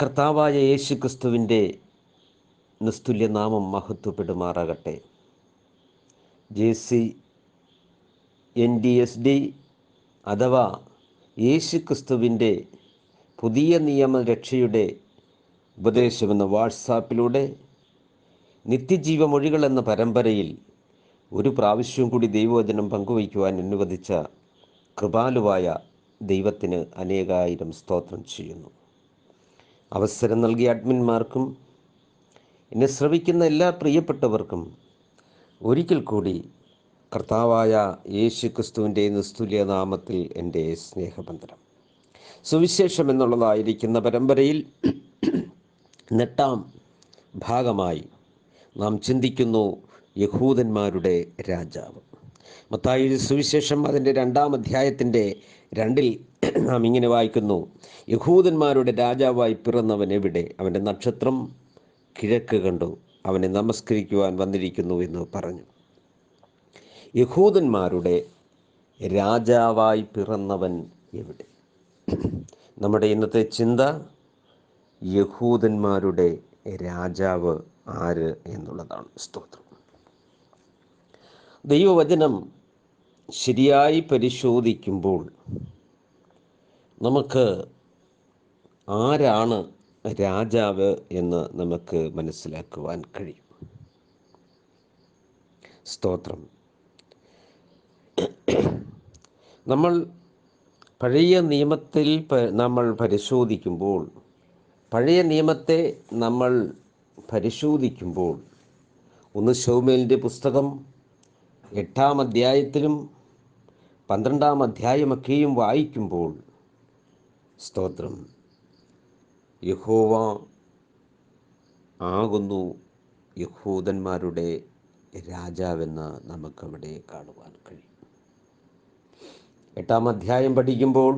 കർത്താവായ യേശു ക്രിസ്തുവിൻ്റെ നിസ്തുല്യ നാമം മഹത്വപ്പെടുമാറാകട്ടെ. JCNDSD അഥവാ യേശു ക്രിസ്തുവിൻ്റെ പുതിയ നിയമ രക്ഷയുടെ ഉപദേശമെന്ന വാട്സാപ്പിലൂടെ നിത്യജീവമൊഴികൾ എന്ന പരമ്പരയിൽ ഒരു പ്രാവശ്യവും കൂടി ദൈവവചനം പങ്കുവയ്ക്കുവാൻ അനുവദിച്ച കൃപാലുവായ ദൈവത്തിന് അനേകായിരം സ്തോത്രം ചെയ്യുന്നു. അവസരം നൽകിയ അഡ്മിന്മാർക്കും എന്നെ ശ്രവിക്കുന്ന എല്ലാ പ്രിയപ്പെട്ടവർക്കും ഒരിക്കൽ കൂടി കർത്താവായ യേശു ക്രിസ്തുവിൻ്റെ നിസ്തുല്യ നാമത്തിൽ എൻ്റെ സ്നേഹബന്ധനം. സുവിശേഷം എന്നുള്ളതായിരിക്കുന്ന പരമ്പരയിൽ 8ാം ഭാഗമായി നാം ചിന്തിക്കുന്നു യഹൂദന്മാരുടെ രാജാവ്. മത്തായി സുവിശേഷം അതിൻ്റെ 2-ാം അധ്യായത്തിൻ്റെ 2-ൽ നാം ഇങ്ങനെ വായിക്കുന്നു: യഹൂദന്മാരുടെ രാജാവായി പിറന്നവൻ എവിടെ? അവൻ്റെ നക്ഷത്രം കിഴക്ക് കണ്ടു, അവനെ നമസ്കരിക്കുവാൻ വന്നിരിക്കുന്നു എന്ന് പറഞ്ഞു. യഹൂദന്മാരുടെ രാജാവായി പിറന്നവൻ എവിടെ? നമ്മുടെ ഇന്നത്തെ ചിന്ത യഹൂദന്മാരുടെ രാജാവ് ആര് എന്നുള്ളതാണ്. സ്തോത്രം. ദൈവവചനം ശരിയായി പരിശോധിക്കുമ്പോൾ നമുക്ക് ആരാണ് രാജാവ് എന്ന് നമുക്ക് മനസ്സിലാക്കുവാൻ കഴിയും. സ്തോത്രം. നമ്മൾ പഴയ നിയമത്തിൽ നമ്മൾ പരിശോധിക്കുമ്പോൾ ഒന്ന് ശമൂവേലിൻ്റെ പുസ്തകം 8-ാം അധ്യായത്തിലും 12-ാം അധ്യായമൊക്കെയും വായിക്കുമ്പോൾ സ്തോത്രം, യഹോവ ആകുന്നു യഹൂദന്മാരുടെ രാജാവെന്ന് നമുക്കവിടെ കാണുവാൻ കഴിയും. 8-ാം അധ്യായം പഠിക്കുമ്പോൾ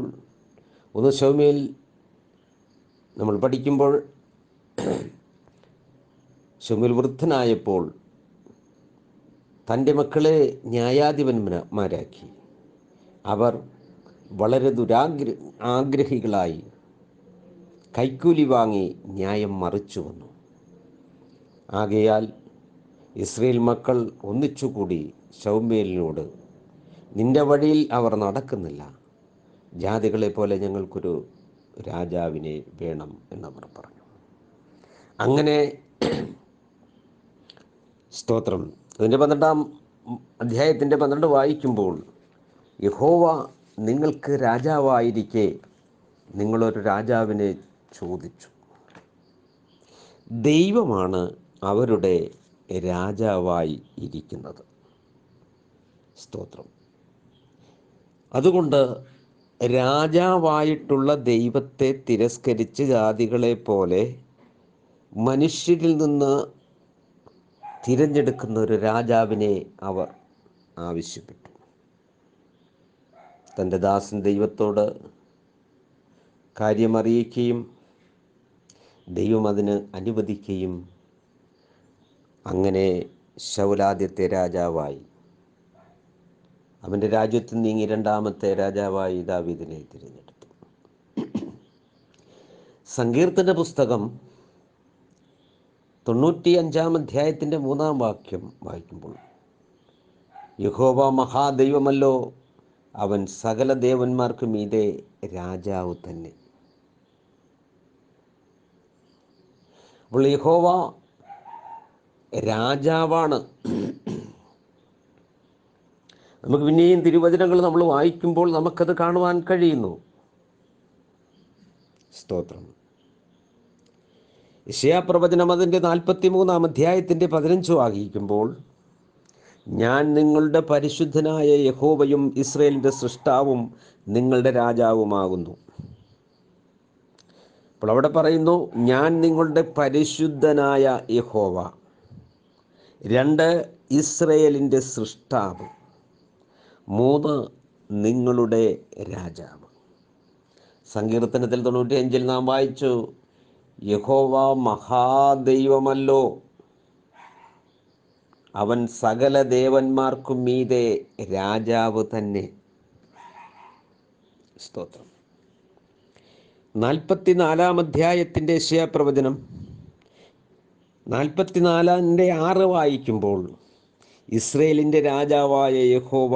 ഒന്ന് ശമൂവേൽ നമ്മൾ പഠിക്കുമ്പോൾ ശമൂവേൽ വൃദ്ധനായപ്പോൾ തൻ്റെ മക്കളെ ന്യായാധിപന്മാരാക്കി. അവർ വളരെ ആഗ്രഹികളായി കൈക്കൂലി വാങ്ങി ന്യായം മറിച്ചു വന്നു. ആകയാൽ ഇസ്രയേൽ മക്കൾ ഒന്നിച്ചുകൂടി ശമൂവേലിനോട്, നിന്റെ വഴിയിൽ അവർ നടക്കുന്നില്ല, ജാതികളെ പോലെ ഞങ്ങൾക്കൊരു രാജാവിനെ വേണം എന്നവർ പറഞ്ഞു. അങ്ങനെ സ്തോത്രം, അതിൻ്റെ 12-ാം അധ്യായത്തിൻ്റെ 12 വായിക്കുമ്പോൾ, യഹോവ നിങ്ങൾക്ക് രാജാവായിരിക്കെ നിങ്ങളൊരു രാജാവിനെ ചോദിച്ചു. ദൈവമാണ് അവരുടെ രാജാവായി ഇരിക്കുന്നത്. സ്തോത്രം. അതുകൊണ്ട് രാജാവായിട്ടുള്ള ദൈവത്തെ തിരസ്കരിച്ച് ജാതികളെ പോലെ മനുഷ്യരിൽ നിന്ന് തിരഞ്ഞെടുക്കുന്ന ഒരു രാജാവിനെ അവർ ആവശ്യപ്പെട്ടു. തൻ്റെ ദാസൻ ദൈവത്തോട് കാര്യമറിയിക്കുകയും ദൈവം അതിന് അനുവദിക്കുകയും അങ്ങനെ ശൗലാദ്യത്തെ രാജാവായി, അവൻ്റെ രാജ്യത്ത് നീങ്ങി 2ാമത്തെ രാജാവായി ദാവീദിനെ തിരഞ്ഞെടുത്തു. സങ്കീർത്തന പുസ്തകം 95-ാം അധ്യായത്തിൻ്റെ 3-ാം വാക്യം വായിക്കുമ്പോൾ, യഹോവ മഹാദൈവമല്ലോ, അവൻ സകല ദേവന്മാർക്ക് മീതെ രാജാവ് തന്നെ. അപ്പോൾ യഹോവ രാജാവാണ്. നമുക്ക് പിന്നെയും തിരുവചനങ്ങൾ നമ്മൾ വായിക്കുമ്പോൾ നമുക്കത് കാണുവാൻ കഴിയുന്നു. സ്തോത്രം. യെശയ്യാപ്രവചനം അതിൻ്റെ 43-ാം അധ്യായത്തിൻ്റെ 15 വായിക്കുമ്പോൾ, ഞാൻ നിങ്ങളുടെ പരിശുദ്ധനായ യഹോവയും ഇസ്രയേലിൻ്റെ സൃഷ്ടാവും നിങ്ങളുടെ രാജാവുമാകുന്നു. അപ്പോൾ അവിടെ പറയുന്നു, ഞാൻ നിങ്ങളുടെ പരിശുദ്ധനായ യഹോവ. 2, ഇസ്രയേലിൻ്റെ സൃഷ്ടാവ്. 3, നിങ്ങളുടെ രാജാവ്. സങ്കീർത്തനത്തിൽ 95-ൽ നാം വായിച്ചു, യഹോവ മഹാദൈവമല്ലോ, അവൻ സകല ദേവന്മാർക്കും മീതെ രാജാവ് തന്നെ. സ്തോത്രം. 44 അധ്യായത്തിൻ്റെ യെശയ്യാപ്രവചനം 44:6 വായിക്കുമ്പോൾ, ഇസ്രയേലിൻ്റെ രാജാവായ യഹോവ,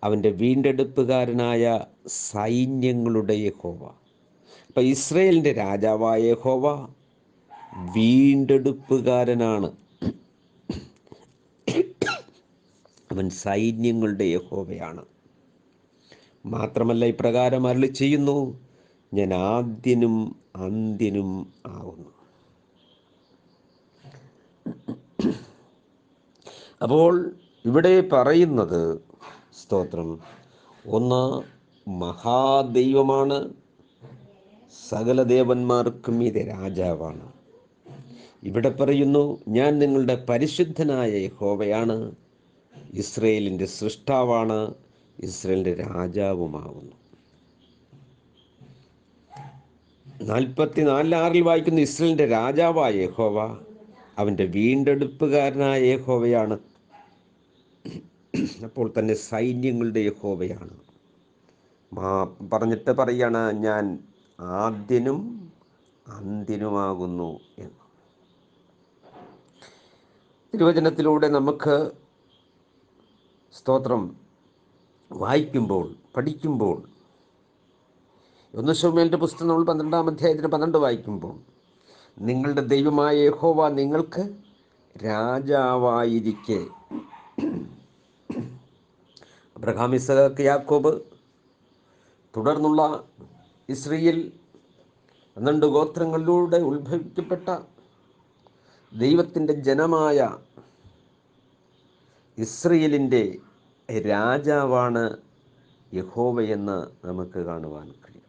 അവൻ്റെ വീണ്ടെടുപ്പുകാരനായ സൈന്യങ്ങളുടെ യഹോവ. അപ്പം ഇസ്രയേലിൻ്റെ രാജാവായ യഹോവ വീണ്ടെടുപ്പുകാരനാണ്. അവൻ സൈന്യങ്ങളുടെ യഹോവയാണ്. മാത്രമല്ല, ഇപ്രകാരം അരുളി ചെയ്യുന്നു, ഞാൻ ആദ്യനും അന്ത്യനും ആകുന്നു. അപ്പോൾ ഇവിടെ പറയുന്നത്, സ്തോത്രം, ഒന്ന് മഹാദൈവമാണ്, സകല ദേവന്മാർക്കും മീതെ രാജാവാണ്. ഇവിടെ പറയുന്നു, ഞാൻ നിങ്ങളുടെ പരിശുദ്ധനായ യഹോവയാണ്, ഇസ്രയേലിൻ്റെ സൃഷ്ടാവാണ്, ഇസ്രയേലിൻ്റെ രാജാവുമാകുന്നു. 44:6 വായിക്കുന്നു, ഇസ്രയേലിൻ്റെ രാജാവായ യഹോവ, അവൻ്റെ വീണ്ടെടുപ്പുകാരനായ യഹോവയാണ്. അപ്പോൾ തന്നെ സൈന്യങ്ങളുടെ യഹോവയാണ്. പറഞ്ഞിട്ട് പറയാണ്, ഞാൻ ആദ്യനും അന്ത്യനുമാകുന്നു എന്ന്. തിരുവചനത്തിലൂടെ നമുക്ക്, സ്തോത്രം, വായിക്കുമ്പോൾ, പഠിക്കുമ്പോൾ, 1 ശമൂവേലിൻ്റെ പുസ്തകം നമ്മൾ 12-ാം അധ്യായത്തിന് 12 വായിക്കുമ്പോൾ, നിങ്ങളുടെ ദൈവമായ യഹോവ നിങ്ങൾക്ക് രാജാവായിരിക്കെ. അബ്രഹാം, ഇസഹാക്ക്, യാക്കോബ്, തുടർന്നുള്ള ഇസ്രായേൽ 12 ഗോത്രങ്ങളിലൂടെ ഉത്ഭവിക്കപ്പെട്ട ദൈവത്തിൻ്റെ ജനമായ ഇസ്രയേലിൻ്റെ രാജാവാണ് യഹോവയെന്ന് നമുക്ക് കാണുവാൻ കഴിയും.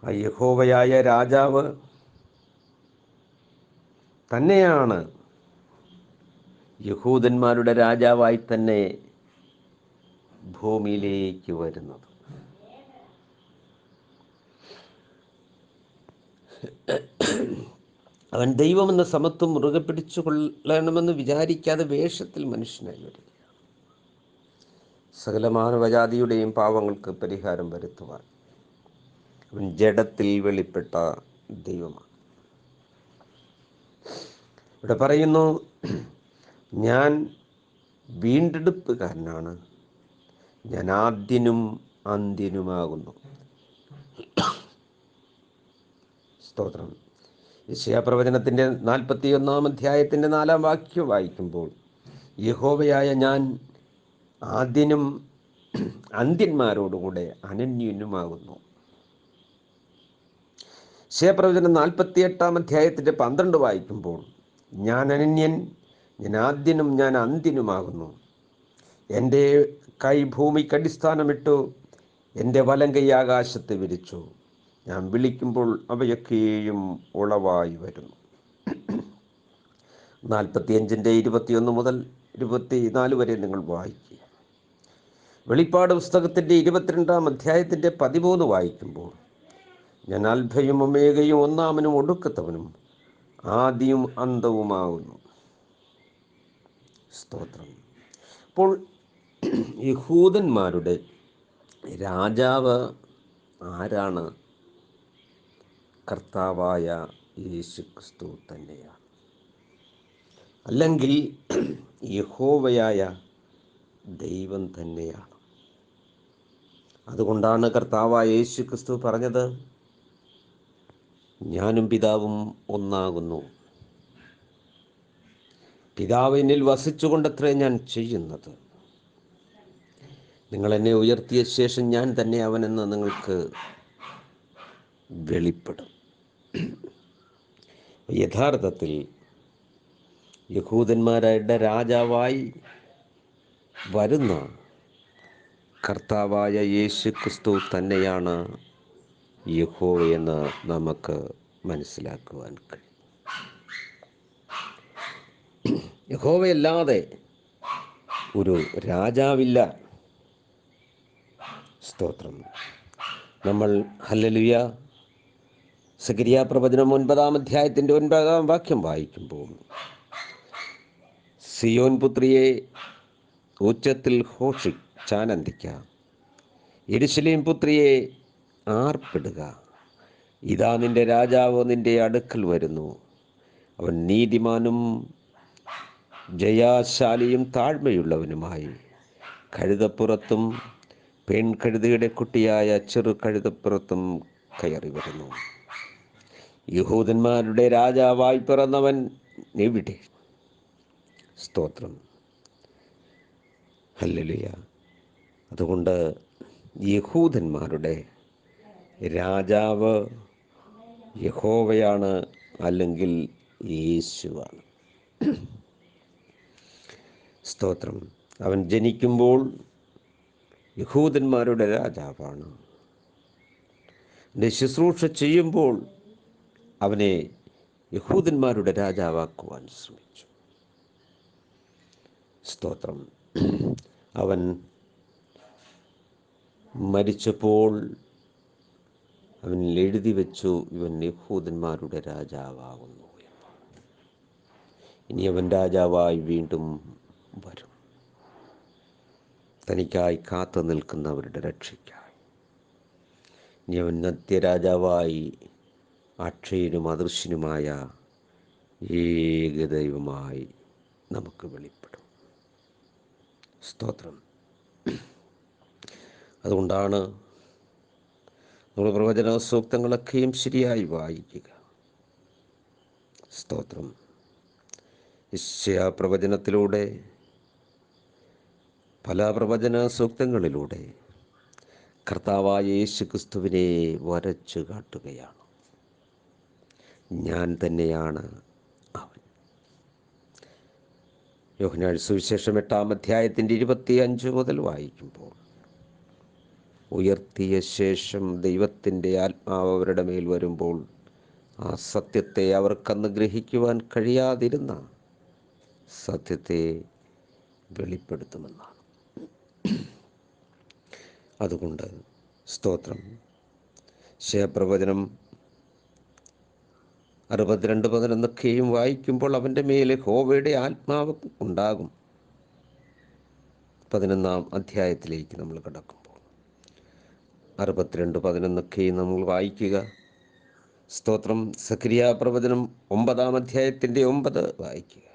ആ യഹോവയായ രാജാവ് തന്നെയാണ് യഹൂദന്മാരുടെ രാജാവായി തന്നെ ഭൂമിയിലേക്ക് വരുന്നത്. അവൻ ദൈവമെന്ന സമത്വം മുറുകെ പിടിച്ചു കൊള്ളണമെന്ന് വിചാരിക്കാതെ വേഷത്തിൽ മനുഷ്യനായി വരിക, സകല മാനവജാതിയുടെയും പാവങ്ങൾക്ക് പരിഹാരം വരുത്തുവാൻ അവൻ ജഡത്തിൽ വെളിപ്പെട്ട ദൈവമാണ്. ഇവിടെ പറയുന്നു, ഞാൻ വീണ്ടെടുപ്പുകാരനാണ്, ഞാൻ ആദ്യനും അന്ത്യനുമാകുന്നു. സ്തോത്രം. യെശയ്യാപ്രവചനത്തിൻ്റെ 41-ാം അധ്യായത്തിൻ്റെ 4-ാം വാക്യം വായിക്കുമ്പോൾ, യഹോവയായ ഞാൻ ആദ്യനും അന്ത്യന്മാരോടുകൂടെ അനന്യനുമാകുന്നു. യെശയ്യാപ്രവചനം 48-ാം അധ്യായത്തിൻ്റെ 12 വായിക്കുമ്പോൾ, ഞാൻ അനന്യൻ, ഞാൻ ആദ്യനും ഞാൻ അന്ത്യനുമാകുന്നു. എൻ്റെ കൈ ഭൂമിക്ക് അടിസ്ഥാനമിട്ടു, എൻ്റെ വലം കൈ ആകാശത്ത് വിരിച്ചു. ഞാൻ വിളിക്കുമ്പോൾ അവയൊക്കെയും ഉളവായി വരുന്നു. 45-ന്റെ 21 മുതൽ 24 വരെ നിങ്ങൾ വായിക്കുക. വെളിപ്പാട് പുസ്തകത്തിൻ്റെ 22-ാം അധ്യായത്തിൻ്റെ 13 വായിക്കുമ്പോൾ, ഞാൻ അൽഫയും ഒമേഗയും, ഒന്നാമനും ഒടുക്കത്തവനും, ആദിയും അന്തവുമാകുന്നു. സ്തോത്രം. അപ്പോൾ യഹൂദന്മാരുടെ രാജാവ് ആരാണ്? കർത്താവായ യേശുക്രിസ്തു തന്നെയാണ്. അല്ലെങ്കിൽ യഹോവയായ ദൈവം തന്നെയാണ്. അതുകൊണ്ടാണ് കർത്താവായ യേശുക്രിസ്തു പറഞ്ഞത്, ഞാനും പിതാവും ഒന്നാകുന്നു. പിതാവ് എന്നിൽ വസിച്ചുകൊണ്ടത്രേ ഞാൻ ചെയ്യുന്നത്. നിങ്ങളെന്നെ ഉയർത്തിയ ശേഷം ഞാൻ തന്നെ അവനെന്ന് നിങ്ങൾക്ക് വെളിപ്പെടും. യഥാർത്ഥത്തിൽ യഹൂദന്മാരുടെ രാജാവായി വരുന്ന കർത്താവായ യേശുക്രിസ്തു തന്നെയാണ് യഹോവയെന്ന് നമുക്ക് മനസ്സിലാക്കുവാൻ കഴിയും. യഹോവയല്ലാതെ ഒരു രാജാവില്ല. സ്തോത്രം. നമ്മൾ ഹല്ലേലൂയ സഖരിയാ പ്രവചനം 9-ാം അധ്യായത്തിൻ്റെ 9-ാം വാക്യം വായിക്കുമ്പോൾ, സിയോൻ പുത്രിയെ ഉച്ചത്തിൽ ഘോഷിച്ചാനന്ദിക്ക, യെരൂശലേം പുത്രിയെ ആർപ്പിടുക. ഇതാ നിന്റെ രാജാവ് നിന്റെ അടുക്കൽ വരുന്നു. അവൻ നീതിമാനും ജയാശാലിയും താഴ്മയുള്ളവനുമായി കഴുതപ്പുറത്തും പെൺകഴുതയുടെ കുട്ടിയായ ചെറു കഴുതപ്പുറത്തും കയറി വരുന്നു. യഹൂദന്മാരുടെ രാജാവായി പിറന്നവൻ എവിടെ? സ്തോത്രം, ഹല്ലേലൂയ. അതുകൊണ്ട് യഹൂദന്മാരുടെ രാജാവ് യഹോവയാണ്, അല്ലെങ്കിൽ യേശുവാണ്. സ്തോത്രം. അവൻ ജനിക്കുമ്പോൾ യഹൂദന്മാരുടെ രാജാവാണ്. ശുശ്രൂഷ ചെയ്യുമ്പോൾ അവനെ യഹൂദന്മാരുടെ രാജാവാക്കുവാൻ ശ്രമിച്ചു. സ്തോത്രം. അവൻ മരിച്ചപ്പോൾ അവൻ എഴുതി വെച്ചു, ഇവൻ യഹൂദന്മാരുടെ രാജാവാകുന്നു എന്ന്. ഇനി അവൻ രാജാവായി വീണ്ടും വരും, തനിക്കായി കാത്തു നിൽക്കുന്നവരുടെ രക്ഷയ്ക്കായി. ഇനി അവൻ നിത്യരാജാവായി അക്ഷയനും അദൃശ്യനുമായ ഏകദൈവമായി നമുക്ക് വെളിപ്പെടും. സ്തോത്രം. അതുകൊണ്ടാണ് നമ്മൾ പ്രവചന സൂക്തങ്ങളൊക്കെയും ശരിയായി വായിക്കുക. സ്തോത്രം. യെശയ്യാ പ്രവചനത്തിലൂടെ, പല പ്രവചന സൂക്തങ്ങളിലൂടെ കർത്താവായ യേശു ക്രിസ്തുവിനെ വരച്ചു കാട്ടുകയാണ്. ഞാൻ തന്നെയാണ് അവൻ. യോഹന്നാൻ സുവിശേഷം 8-ാം അധ്യായത്തിൻ്റെ 25 മുതൽ വായിക്കുമ്പോൾ, ഉയർത്തിയ ശേഷം ദൈവത്തിൻ്റെ ആത്മാവ് അവരുടെ മേൽ വരുമ്പോൾ ആ സത്യത്തെ അവർക്കന്ന് ഗ്രഹിക്കുവാൻ കഴിയാതിരുന്ന സത്യത്തെ വെളിപ്പെടുത്തുമെന്നാണ്. അതുകൊണ്ട് സ്തോത്രം, ശയപ്രവചനം 62:11 വായിക്കുമ്പോൾ അവൻ്റെ മേൽ യഹോവയുടെ ആത്മാവ് ഉണ്ടാകും. 11-ാം അധ്യായത്തിലേക്ക് നമ്മൾ കടക്കുമ്പോൾ 62:11 നമ്മൾ വായിക്കുക. സ്തോത്രം. സഖരിയാ പ്രവചനം 9-ാം അധ്യായത്തിൻ്റെ 9 വായിക്കുക.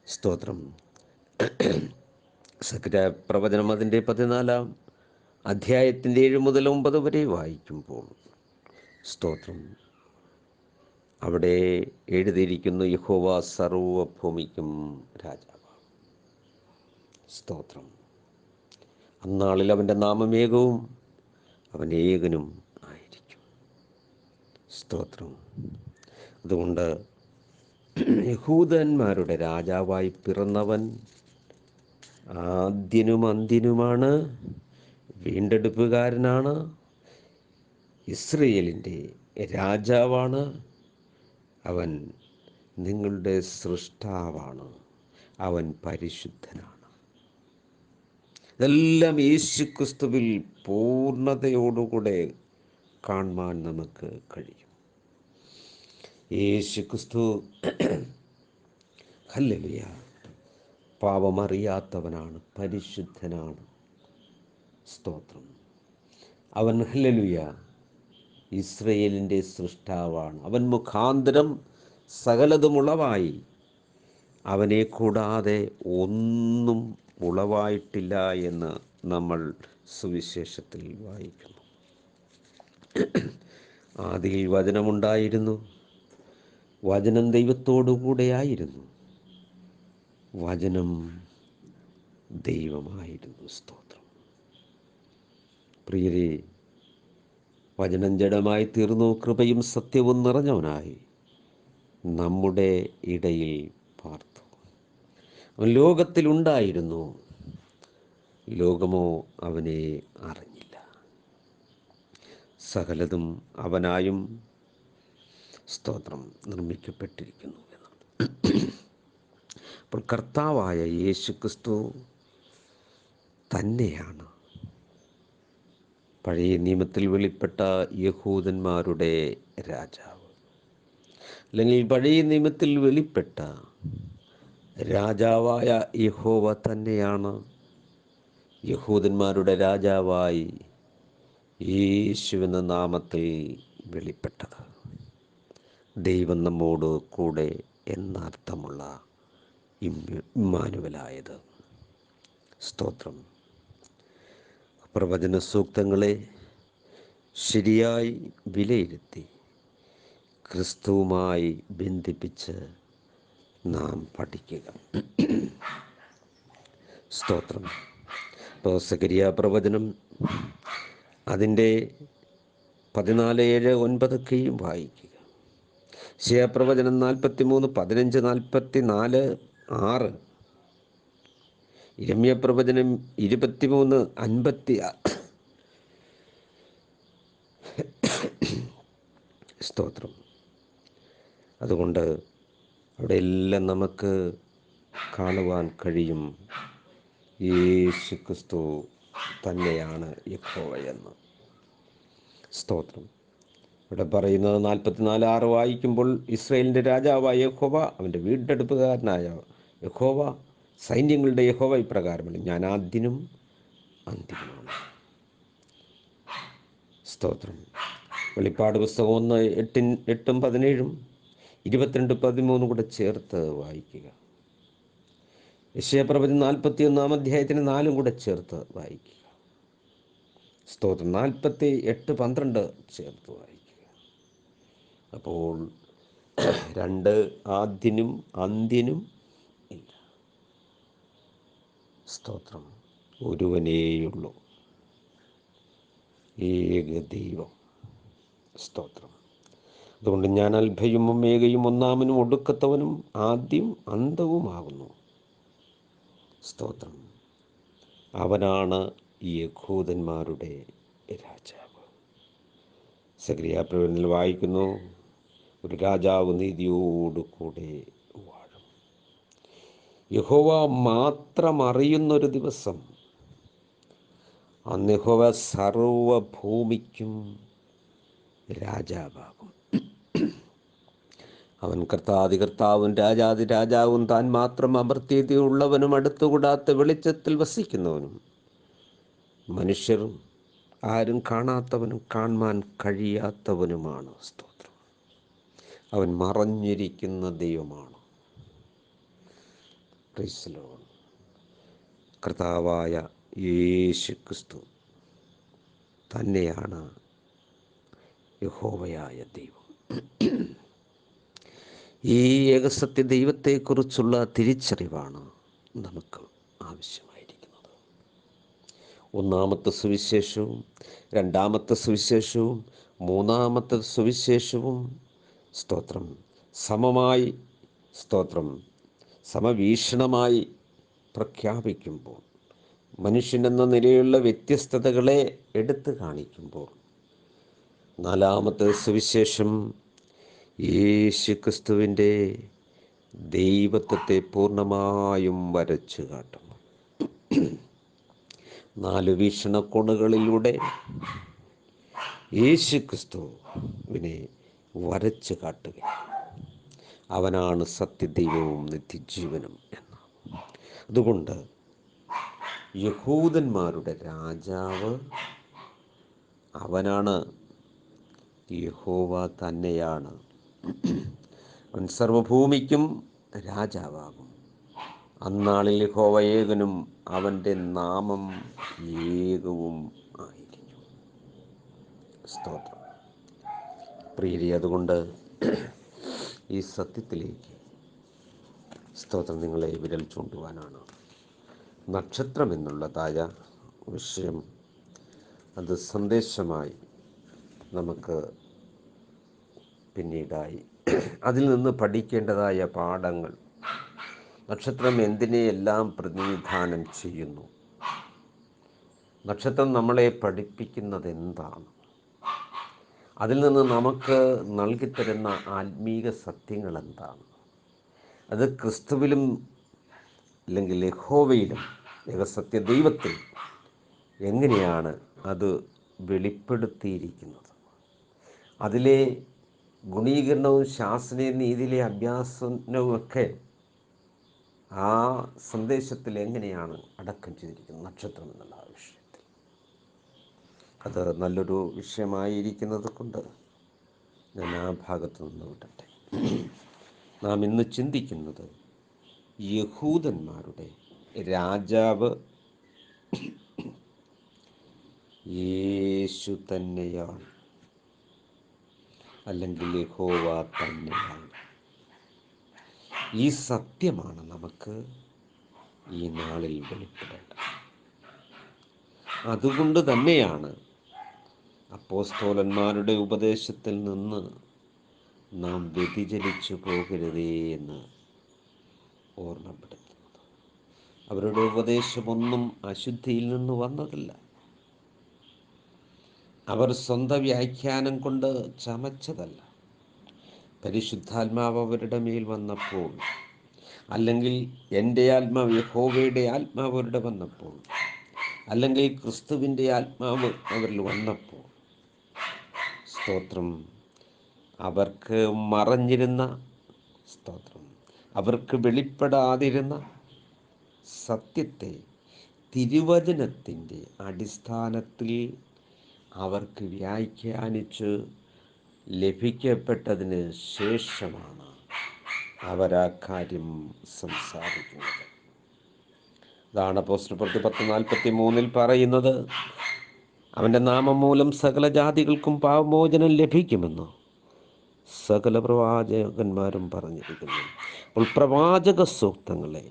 സ്തോത്രം. സഖരിയാ പ്രവചനം അതിൻ്റെ 14-ാം അധ്യായത്തിൻ്റെ 7 മുതൽ 9 വരെ വായിക്കുമ്പോൾ, സ്തോത്രം, അവിടെ എഴുതിയിരിക്കുന്നു, യഹോവ സർവ്വഭൂമിക്കും രാജാവാണ്. സ്തോത്രം. അന്നാളിൽ അവൻ്റെ നാമമേകവും അവൻ ഏകനും ആയിരിക്കും. സ്തോത്രം. അതുകൊണ്ട് യഹൂദന്മാരുടെ രാജാവായി പിറന്നവൻ ആദ്യനും അന്ത്യനുമാണ്, വീണ്ടെടുപ്പുകാരനാണ്, ഇസ്രയേലിൻ്റെ രാജാവാണ്. അവൻ നിങ്ങളുടെ സൃഷ്ടാവാണ്, അവൻ പരിശുദ്ധനാണ്. ഇതെല്ലാം യേശു ക്രിസ്തുവിൽ പൂർണ്ണതയോടുകൂടെ കാണുവാൻ നമുക്ക് കഴിയും. യേശു ക്രിസ്തു, ഹല്ലേലൂയ, പാപമറിയാത്തവനാണ്, പരിശുദ്ധനാണ്. സ്തോത്രം. അവൻ, ഹല്ലേലൂയ, ഇസ്രയേലിൻ്റെ സൃഷ്ടാവാണ്. അവൻ മുഖാന്തരം സകലതും ഉളവായി. അവനെ കൂടാതെ ഒന്നും ഉളവായിട്ടില്ല എന്ന് നമ്മൾ സുവിശേഷത്തിൽ വായിക്കുന്നു. ആദിയിൽ വചനമുണ്ടായിരുന്നു, വചനം ദൈവത്തോടു കൂടെയായിരുന്നു, വചനം ദൈവമായിരുന്നു. സ്തോത്രം. പ്രിയരെ, വചനം ജഡമായി തീർന്നു, കൃപയും സത്യവും നിറഞ്ഞവനായി നമ്മുടെ ഇടയിൽ പാർത്തു. അവൻ ലോകത്തിലുണ്ടായിരുന്നു, ലോകമോ അവനെ അറിഞ്ഞില്ല. സകലതും അവനായും, സ്തോത്രം, നിർമ്മിക്കപ്പെട്ടിരിക്കുന്നു എന്നാണ്. അപ്പോൾ കർത്താവായ യേശു ക്രിസ്തു തന്നെയാണ് പഴയ നിയമത്തിൽ വെളിപ്പെട്ട യഹൂദന്മാരുടെ രാജാവ്, അല്ലെങ്കിൽ പഴയ നിയമത്തിൽ വെളിപ്പെട്ട രാജാവായ യഹോവ തന്നെയാണ് യഹൂദന്മാരുടെ രാജാവായി യേശുവെന്ന നാമത്തിൽ വെളിപ്പെട്ടത്. ദൈവം നമ്മോട് കൂടെ എന്നർത്ഥമുള്ള ഇമ്മാനുവലായത്. സ്തോത്രം. പ്രവചന സൂക്തങ്ങളെ ശരിയായി വിലയിരുത്തി ക്രിസ്തുവുമായി ബന്ധിപ്പിച്ച് നാം പഠിക്കുക. സ്തോത്രം. ഇപ്പോൾ സഖരിയ പ്രവചനം അതിൻ്റെ 14:7-9 വായിക്കുക. യെശയ്യാ പ്രവചനം 43, 15, 44, 6. യിരെമ്യാ പ്രവചനം 23, 56. സ്തോത്രം. അതുകൊണ്ട് അവിടെയെല്ലാം നമുക്ക് കാണുവാൻ കഴിയും യേശു ക്രിസ്തു തന്നെയാണ് യഹോവയെന്ന്. സ്തോത്രം. ഇവിടെ പറയുന്നത് 44:6 വായിക്കുമ്പോൾ, ഇസ്രായേലിൻ്റെ രാജാവായ യഹോവ, അവൻ്റെ വീണ്ടെടുപ്പുകാരനായ യഹോവ, സൈന്യങ്ങളുടെ യഹോവ ഇപ്രകാരമാണ്: ഞാൻ ആദ്യനും അന്തിമമാണ്. സ്തോത്രം. വെളിപ്പാട് പുസ്തകം 1:8-17, 22-13 കൂടെ ചേർത്ത് വായിക്കുക. യെശയ്യാ പ്രവചനം 41 അധ്യായത്തിന് 4 കൂടെ ചേർത്ത് വായിക്കുക. സ്തോത്രം. 48-12 ചേർത്ത് വായിക്കുക. അപ്പോൾ 2 ആദ്യനും അന്ത്യനും ഇല്ല. സ്തോത്രം. ഒരുവനേയുള്ളൂ, ഏക ദൈവം. സ്തോത്രം. അതുകൊണ്ട് ഞാൻ അൽഫയും ഒമേഗയും, ഒന്നാമനും ഒടുക്കത്തവനും, ആദ്യം അന്തവുമാകുന്നു. സ്തോത്രം. അവനാണ് യഹൂദന്മാരുടെ രാജാവ്. സഖരിയാ പ്രവചനത്തിൽ വായിക്കുന്നു, ഒരു രാജാവ് നീതിയോടുകൂടെ വാഴും. യഹോവ മാത്രം അറിയുന്നൊരു ദിവസം, അന്ന് യഹോവ സർവഭൂമിക്കും രാജാവാകും. അവൻ കർത്താതികർത്താവും രാജാതിരാജാവും, താൻ മാത്രം അമർത്യതയുള്ളവനും, അടുത്തുകൂടാത്ത വെളിച്ചത്തിൽ വസിക്കുന്നവനും, മനുഷ്യരും ആരും കാണാത്തവനും കാണാൻ കഴിയാത്തവനുമാണ്. സ്തോത്രം. അവൻ മറഞ്ഞിരിക്കുന്ന ദൈവമാണ്. Praise the Lord. കർത്താവായ യേശു ക്രിസ്തു തന്നെയാണ് യഹോവയായ ദൈവം. ഈ ഏകസത്യ ദൈവത്തെക്കുറിച്ചുള്ള തിരിച്ചറിവാണ് നമുക്ക് ആവശ്യമായിരിക്കുന്നത്. ഒന്നാമത്തെ സുവിശേഷവും രണ്ടാമത്തെ സുവിശേഷവും മൂന്നാമത്തെ സുവിശേഷവും സ്തോത്രം സമമായി, സ്തോത്രം സമവീക്ഷണമായി പ്രഖ്യാപിക്കുമ്പോൾ, മനുഷ്യനെന്ന നിലയിലുള്ള വ്യത്യസ്തതകളെ എടുത്തു കാണിക്കുമ്പോൾ, നാലാമത്തെ സുവിശേഷം യേശു ക്രിസ്തുവിൻ്റെ ദൈവത്വത്തെ പൂർണ്ണമായും വരച്ചു കാട്ടുന്നു. 4 വീക്ഷണകോണുകളിലൂടെ യേശു ക്രിസ്തുവിനെ വരച്ചു കാട്ടുക. അവനാണ് സത്യദൈവവും നിത്യജീവനും എന്ന്. അതുകൊണ്ട് യഹൂദന്മാരുടെ രാജാവ് അവനാണ്, യഹോവ തന്നെയാണ്. അവൻ സർവഭൂമിക്കും രാജാവാകും. അന്നാളിൽ യഹോവ ഏകനും, അവൻ്റെ നാമം ഏകവും ആയിരിക്കും. സ്തോത്രം. പ്രിയരെ, അതുകൊണ്ട് ഈ സത്യത്തിലേക്ക് സ്തോത്രം നിങ്ങളെ വിരൽ ചൂണ്ടുവാനാണ് നക്ഷത്രം എന്നുള്ളതായ വിഷയം. അത് സന്ദേശമായി നമുക്ക് പിന്നീടായി അതിൽ നിന്ന് പഠിക്കേണ്ടതായ പാഠങ്ങൾ, നക്ഷത്രം എന്തിനെയെല്ലാം പ്രതിനിധാനം ചെയ്യുന്നു, നക്ഷത്രം നമ്മളെ പഠിപ്പിക്കുന്നത് എന്താണ്, അതിൽ നിന്ന് നമുക്ക് നൽകിത്തരുന്ന ആത്മീക സത്യങ്ങൾ എന്താണ്, അത് ക്രിസ്തുവിലും അല്ലെങ്കിൽ യഹോവയിലും ഏകസത്യ ദൈവത്തിൽ എങ്ങനെയാണ് അത് വെളിപ്പെടുത്തിയിരിക്കുന്നത്, അതിലെ ഗുണീകരണവും ശാസ്ത്രീയ നീതിയിലെ അഭ്യാസവുമൊക്കെ ആ സന്ദേശത്തിൽ എങ്ങനെയാണ് അടക്കം ചെയ്തിരിക്കുന്നത്, നക്ഷത്രം എന്നുള്ള വിഷയത്തിൽ. അത് നല്ലൊരു വിഷയമായിരിക്കുന്നത് കൊണ്ട് ഞാൻ ആ ഭാഗത്ത് നിന്ന് വിടട്ടെ. നാം ഇന്ന് ചിന്തിക്കുന്നത് യഹൂദന്മാരുടെ രാജാവ് യേശു തന്നെയാണ്, അല്ലെങ്കിൽ യഹോവ തന്നെയാണ്. ഈ സത്യമാണ് നമുക്ക് ഈ നാളിൽ വെളിപ്പെടേണ്ടത്. അതുകൊണ്ട് തന്നെയാണ് അപ്പോസ്തലന്മാരുടെ ഉപദേശത്തിൽ നിന്ന് നാം വ്യതിചലിച്ചു പോകരുതേ എന്ന് ഓർമ്മപ്പെടുത്തുന്നത്. അവരുടെ ഉപദേശമൊന്നും അശുദ്ധിയിൽ നിന്ന് വന്നതല്ല. അവർ സ്വന്തം വ്യാഖ്യാനം കൊണ്ട് ചമച്ചതല്ല. പരിശുദ്ധാത്മാവ് അവരുടെ മേൽ വന്നപ്പോൾ, അല്ലെങ്കിൽ എൻ്റെ ആത്മാവ്, യഹോവയുടെ ആത്മാവ് അവരുടെ വന്നപ്പോൾ, അല്ലെങ്കിൽ ക്രിസ്തുവിൻ്റെ ആത്മാവ് അവരിൽ വന്നപ്പോൾ, സ്തോത്രം, അവർക്ക് മറഞ്ഞിരുന്ന, സ്തോത്രം, അവർക്ക് വെളിപ്പെടാതിരുന്ന സത്യത്തെ തിരുവചനത്തിൻ്റെ അടിസ്ഥാനത്തിൽ അവർക്ക് വ്യാഖ്യാനിച്ച് ലഭിക്കപ്പെട്ടതിന് ശേഷമാണ് അവരാ കാര്യം സംസാരിക്കുന്നത്. അതാണ് അപ്പോസ്തലപ്രവൃത്തി 10:43 പറയുന്നത്, അവൻ്റെ നാമം മൂലം സകല ജാതികൾക്കും പാപമോചനം ലഭിക്കുമെന്ന് സകല പ്രവാചകന്മാരും പറഞ്ഞിരിക്കുന്നു. അപ്പോൾ പ്രവാചക സൂക്തങ്ങളെ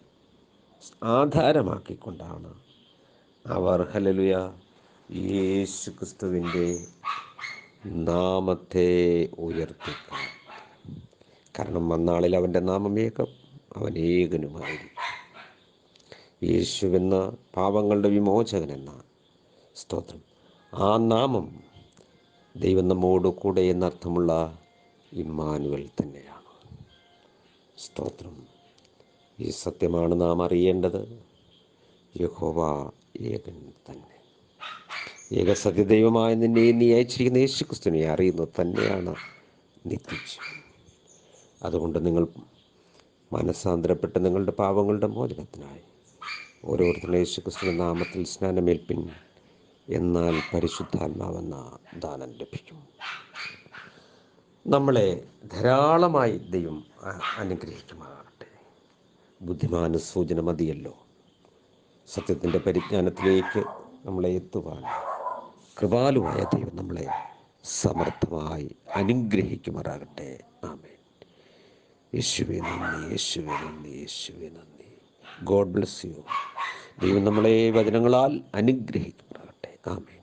ആധാരമാക്കിക്കൊണ്ടാണ് അവർ ഹല്ലേലൂയ യേശു ക്രിസ്തുവിൻ്റെ നാമത്തെ ഉയർത്തിക്കാണും. കാരണം അന്നാളിൽ അവൻ്റെ നാമം ഏകം, അവൻ ഏകനുമായിരിക്കും. യേശുവെന്ന പാപങ്ങളുടെ വിമോചകനെന്ന, സ്തോത്രം, ആ നാമം ദൈവം നമ്മോട് കൂടെ എന്നർത്ഥമുള്ള ഇമ്മാനുവൽ തന്നെയാണ്. സ്തോത്രം. ഈ സത്യമാണ് നാം അറിയേണ്ടത്. യഹോവ ഏകൻ തന്നെ. ഏകസത്യദൈവമായ നിന്നെ നീ അയച്ചിരിക്കുന്ന യേശു ക്രിസ്തുവിനെ അറിയുന്നത് തന്നെയാണ് നിത്യജീവൻ. അതുകൊണ്ട് നിങ്ങൾ മനസ്സാന്തരപ്പെട്ട് നിങ്ങളുടെ പാപങ്ങളുടെ മോചനത്തിനായി ഓരോരുത്തരും യേശു ക്രിസ്തുവിന്റെ നാമത്തിൽ സ്നാനമേൽപ്പിൻ, എന്നാൽ പരിശുദ്ധാത്മാവെന്ന ദാനം ലഭിക്കും. നമ്മളെ ധാരാളമായി ദൈവം അനുഗ്രഹിക്കുമാറാകട്ടെ. ബുദ്ധിമാന് സൂചന മതിയല്ലോ. സത്യത്തിൻ്റെ പരിജ്ഞാനത്തിലേക്ക് നമ്മളെ എത്തുവാൻ കൃപാലുവായ ദൈവം നമ്മളെ സമർത്ഥമായി അനുഗ്രഹിക്കുമാറാകട്ടെ. ആമേൻ. യേശുവേ നന്ദി, യേശുവേ നന്ദി, യേശുവേ നന്ദി. God bless you. ദൈവം നമ്മളെ വചനങ്ങളാൽ അനുഗ്രഹിക്കുമാറാകട്ടെ. ആമേൻ.